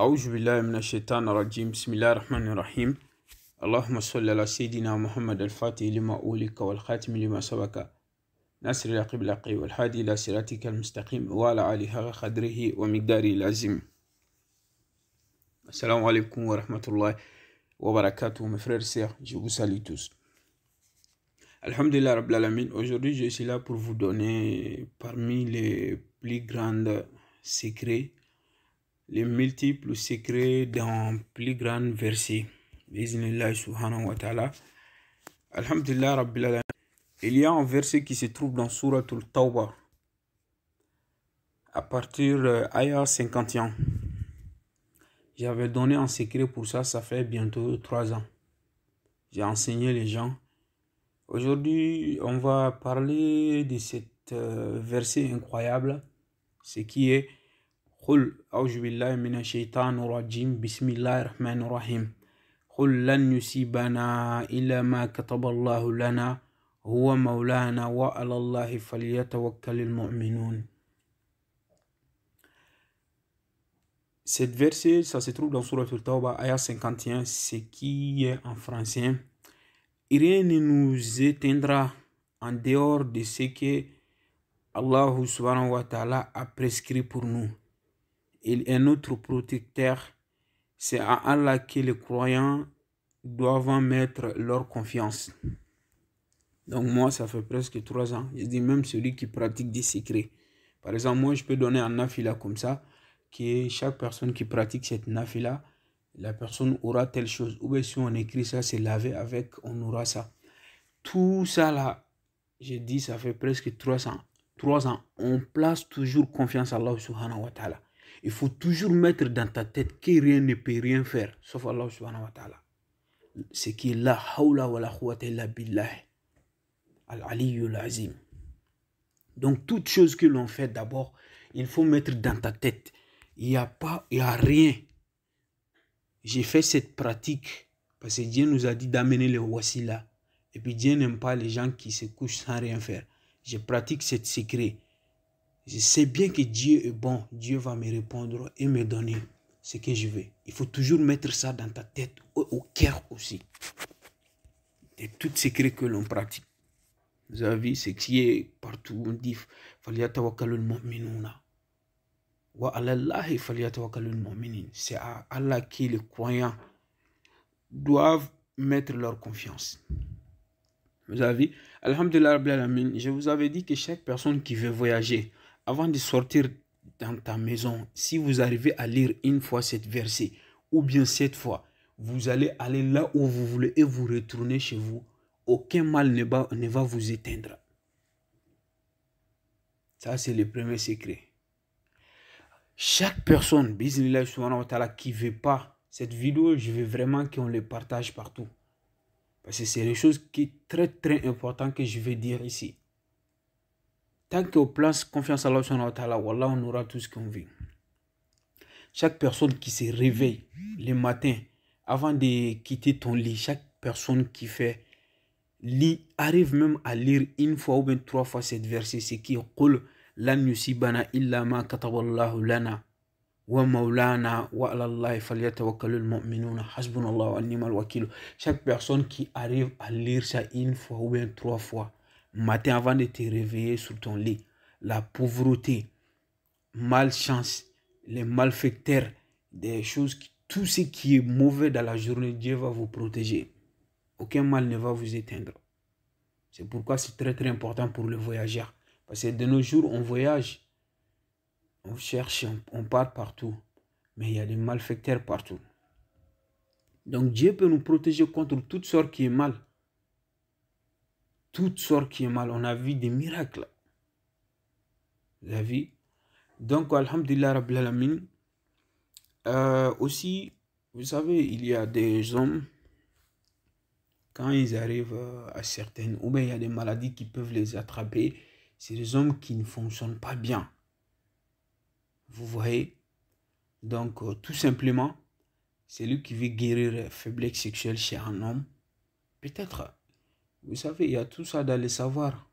أعوذ بالله من الشيطان الرجيم بسم الله الرحمن الرحيم اللهم صل على سيدنا محمد الفاتح لما أولك والخاتم لما سبق ناصر الحق بالحق والهادي إلى صراطك المستقيم وعلى آله قدره ومقداره العظيم. Assalamu alaikum wa rahmatullahi wa barakatuh, mes frères et sœurs, je vous salue tous. Alhamdulillah Rabbil Alamin, aujourd'hui je suis là pour vous donner parmi les plus grands secrets, les multiples secrets dans plus grands versets. Bismillah subhanahu wa ta'ala. Alhamdulillah Rabbil Alamin. Il y a un verset qui se trouve dans Suratul Tawbah, à partir ayah 51. J'avais donné un secret pour ça, ça fait bientôt 3 ans. J'ai enseigné les gens. Aujourd'hui, on va parler de cet verset incroyable, ce qui est Qul a'udhu billahi minash shaitanir rajim, bismillahir rahmanir rahim. Qul lan yusibana illa ma kataballahu lana huwa maulana wa 'ala Allahi falyatawakkalul mu'minun. Cet verset, ça se trouve dans Surah Al-Tawbah, ayah 51, ce qui est en français. Rien ne nous éteindra en dehors de ce que Allah subhanahu wa ta'ala a prescrit pour nous. Il est notre protecteur. C'est à Allah que les croyants doivent mettre leur confiance. Donc moi, ça fait presque 3 ans. Je dis même celui qui pratique des secrets. Par exemple, moi, je peux donner un nafila comme ça, que chaque personne qui pratique cette nafila, la personne aura telle chose. Ou bien si on écrit ça, c'est lavé avec, on aura ça. Tout ça là, j'ai dit, ça fait presque 3 ans. On place toujours confiance à Allah subhanahu wa ta'ala. Il faut toujours mettre dans ta tête que rien ne peut rien faire, sauf Allah subhanahu wa ta'ala. C'est qui est la hawla wa la quwwata illa billah, al-aliyyul azim. Donc toute chose que l'on fait d'abord, il faut mettre dans ta tête. Il n'y a rien. J'ai fait cette pratique parce que Dieu nous a dit d'amener les wasila. Et puis Dieu n'aime pas les gens qui se couchent sans rien faire. Je pratique cette secret. Je sais bien que Dieu est bon. Dieu va me répondre et me donner ce que je veux. Il faut toujours mettre ça dans ta tête, au cœur aussi. Et tout secret que l'on pratique. Vous avez vu, ce qui est partout. On dit Falyatawakkalul mu'minuna. C'est à Allah que les croyants doivent mettre leur confiance. Vous avez vu, Alhamdulillah Rabbil Alamin, je vous avais dit que chaque personne qui veut voyager, avant de sortir dans ta maison, si vous arrivez à lire une fois cette verset, ou bien 7 fois, vous allez aller là où vous voulez et vous retourner chez vous. Aucun mal ne va vous éteindre. Ça, c'est le premier secret. Chaque personne, bismillah subhanahu wa ta'ala, qui ne veut pas cette vidéo, je veux vraiment qu'on le partage partout. Parce que c'est des choses qui sont très très importantes que je vais dire ici. Tant qu'on place confiance à Allah subhanahu wa ta'ala, wallah, on aura tout ce qu'on veut. Chaque personne qui se réveille le matin, avant de quitter ton lit, chaque personne qui fait lit, arrive même à lire une fois ou bien 3 fois cette verset, c'est qui qul lan yusibana illa ma kataballahu lana wa maulana wa 'ala Allahi falyatawakkalul mu'minuna hasbunallahu wa ni'mal wakil. Chaque personne qui arrive à lire ça une fois ou bien 3 fois matin avant de te réveiller sur ton lit, la pauvreté, malchance, les malfaiteurs, des choses, tout ce qui est mauvais dans la journée, Dieu va vous protéger. Aucun mal ne va vous éteindre. C'est pourquoi c'est très très important pour le voyageur. Parce que de nos jours, on voyage, on cherche, on part partout. Mais il y a des malfaiteurs partout. Donc Dieu peut nous protéger contre toutes sortes qui est mal. Toutes sortes qui est mal. On a vu des miracles. Vous avez vu? Donc, alhamdulillah Rabbil Alamin. Aussi, vous savez, il y a des hommes, quand ils arrivent à certaines, ou bien il y a des maladies qui peuvent les attraper, c'est des hommes qui ne fonctionnent pas bien. Vous voyez? Donc, tout simplement, celui qui veut guérir faiblesse sexuelle chez un homme, peut-être, vous savez, il y a tout ça dans le savoir.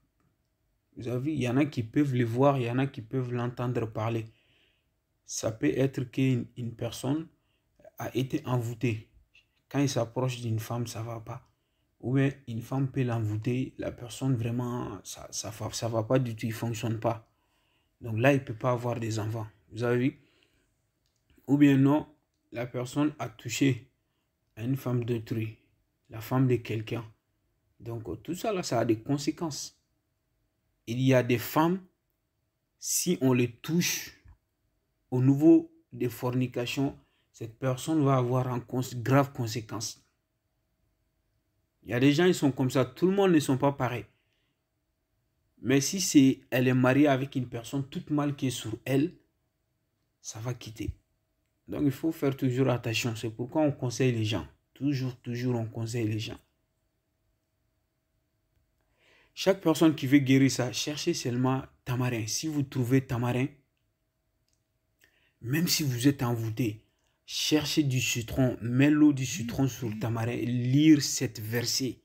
Vous avez vu, il y en a qui peuvent le voir, il y en a qui peuvent l'entendre parler. Ça peut être qu'une personne, a été envoûté, quand il s'approche d'une femme, ça ne va pas. Ou bien une femme peut l'envoûter, la personne vraiment, ça va pas du tout, il ne fonctionne pas. Donc là, il ne peut pas avoir des enfants. Vous avez vu? Ou bien non, la personne a touché à une femme d'autrui, la femme de quelqu'un. Donc tout ça là, ça a des conséquences. Il y a des femmes, si on les touche au niveau des fornications, cette personne va avoir une grave conséquence. Il y a des gens, ils sont comme ça. Tout le monde ne sont pas pareils. Mais si elle est mariée avec une personne toute mal qui est sur elle, ça va quitter. Donc il faut faire toujours attention. C'est pourquoi on conseille les gens. Toujours, on conseille les gens. Chaque personne qui veut guérir ça, cherchez seulement tamarin. Si vous trouvez tamarin, même si vous êtes envoûté, cherchez du citron, mets l'eau du citron sur le tamarin, lire cette verset.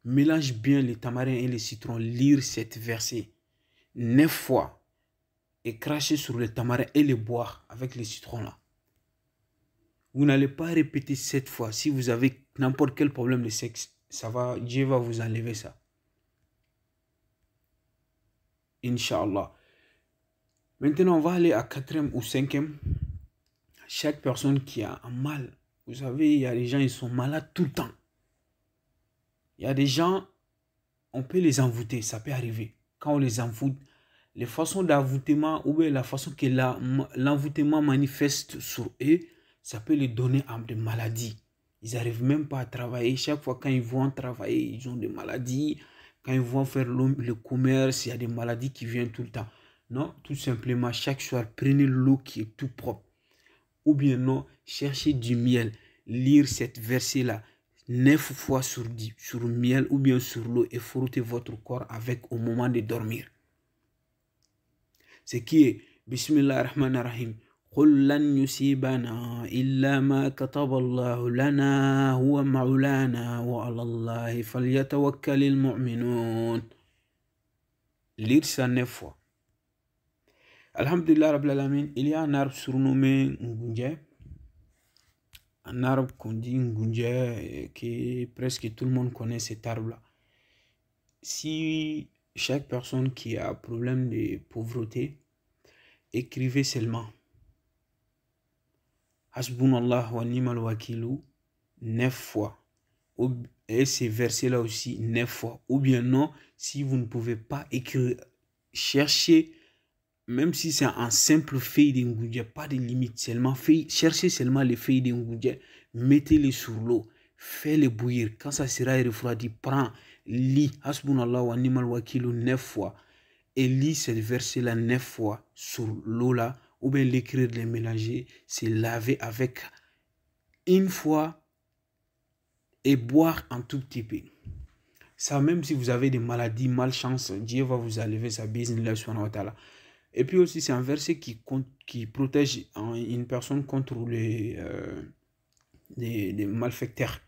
Mélange bien le tamarin et le citron, lire cette verset 9 fois et cracher sur le tamarin et le boire avec le citron là. Vous n'allez pas répéter 7 fois. Si vous avez n'importe quel problème de sexe, ça va, Dieu va vous enlever ça. Inch'Allah. Maintenant, on va aller à 4e ou 5e. Chaque personne qui a un mal, vous savez, il y a des gens, ils sont malades tout le temps. Il y a des gens, on peut les envoûter, ça peut arriver. Quand on les envoûte, les façons d'envoûtement ou bien la façon que l'envoûtement manifeste sur eux, ça peut les donner à des maladies. Ils n'arrivent même pas à travailler. Chaque fois quand ils vont travailler, ils ont des maladies. Quand ils vont faire le commerce, il y a des maladies qui viennent tout le temps. Non, tout simplement, chaque soir, prenez l'eau qui est tout propre. Ou bien non, cherchez du miel. Lire cette verset-là 9 fois sur miel ou bien sur l'eau et frottez votre corps avec au moment de dormir. Ce qui est Bismillah ar-Rahman ar-Rahim. قل لن يصيبنا إلا ما كتب الله لنا هو مولانا وعلى الله فليتوكل المؤمنون. Lire ça 9 fois. Alhamdulillah Rabbil Alamin, il y a un arbre surnommé Ngunje. Un arbre qu'on dit Ngunje, que presque tout le monde connaît cet arbre-là. Si chaque personne qui a un problème de pauvreté, écrivez seulement Hasbunallah wa ni'mal wakilu 9 fois. Et ces versets-là aussi 9 fois. Ou bien non, si vous ne pouvez pas écrire, cherchez, même si c'est un simple feuille de Ngunje, pas de limite, cherchez seulement les feuilles de Ngunje, mettez-les sur l'eau, faites-les bouillir. Quand ça sera refroidi, prends, lis Hasbunallah wa ni'mal wakilu 9 fois. Et lis ce verset-là 9 fois sur l'eau-là, ou bien l'écrire, les mélanger, c'est laver avec une fois et boire un tout petit peu. Ça, même si vous avez des maladies, malchance, Dieu va vous enlever sa business. Et puis aussi, c'est un verset qui protège une personne contre les malfaiteurs.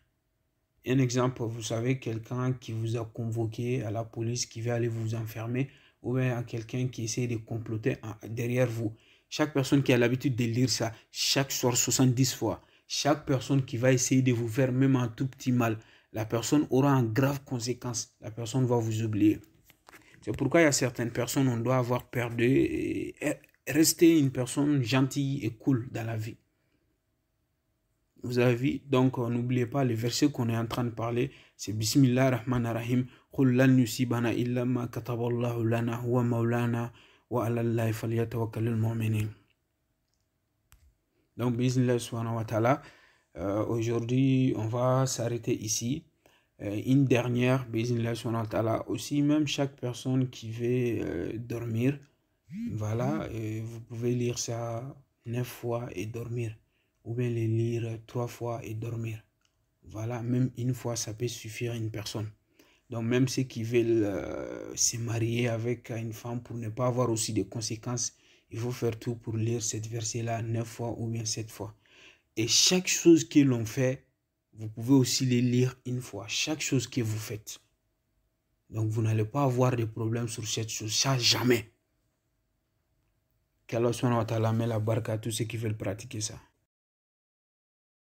Un exemple, vous savez, quelqu'un qui vous a convoqué à la police, qui veut aller vous enfermer, ou bien à quelqu'un qui essaie de comploter derrière vous. Chaque personne qui a l'habitude de lire ça, chaque soir 70 fois, chaque personne qui va essayer de vous faire même un tout petit mal, la personne aura une grave conséquence. La personne va vous oublier. C'est pourquoi il y a certaines personnes, on doit avoir peur d'eux et rester une personne gentille et cool dans la vie. Vous avez vu, donc n'oubliez pas les versets qu'on est en train de parler, c'est Bismillah ar-Rahman ar-Rahim. قل لن يصيبنا إلا ما كتب الله لنا هو مولانا وعلى الله فليتوكل المؤمنين. Donc Bismillah subhanahu wa ta'ala, aujourd'hui on va s'arrêter ici. Une dernière Bismillah subhanahu wa ta'ala aussi, même chaque personne qui veut dormir, voilà, vous pouvez lire ça 9 fois et dormir, ou bien les lire 3 fois et dormir. Voilà, même une fois ça peut suffire à une personne. Donc même ceux qui veulent se marier avec une femme pour ne pas avoir aussi des conséquences, il faut faire tout pour lire cette verset-là 9 fois ou bien 7 fois. Et chaque chose que l'on fait, vous pouvez aussi les lire une fois. Chaque chose que vous faites. Donc vous n'allez pas avoir de problème sur cette chose. Ça, jamais. Qu'Allah subhanahu wa ta'ala met la baraka à tous ceux qui veulent pratiquer ça.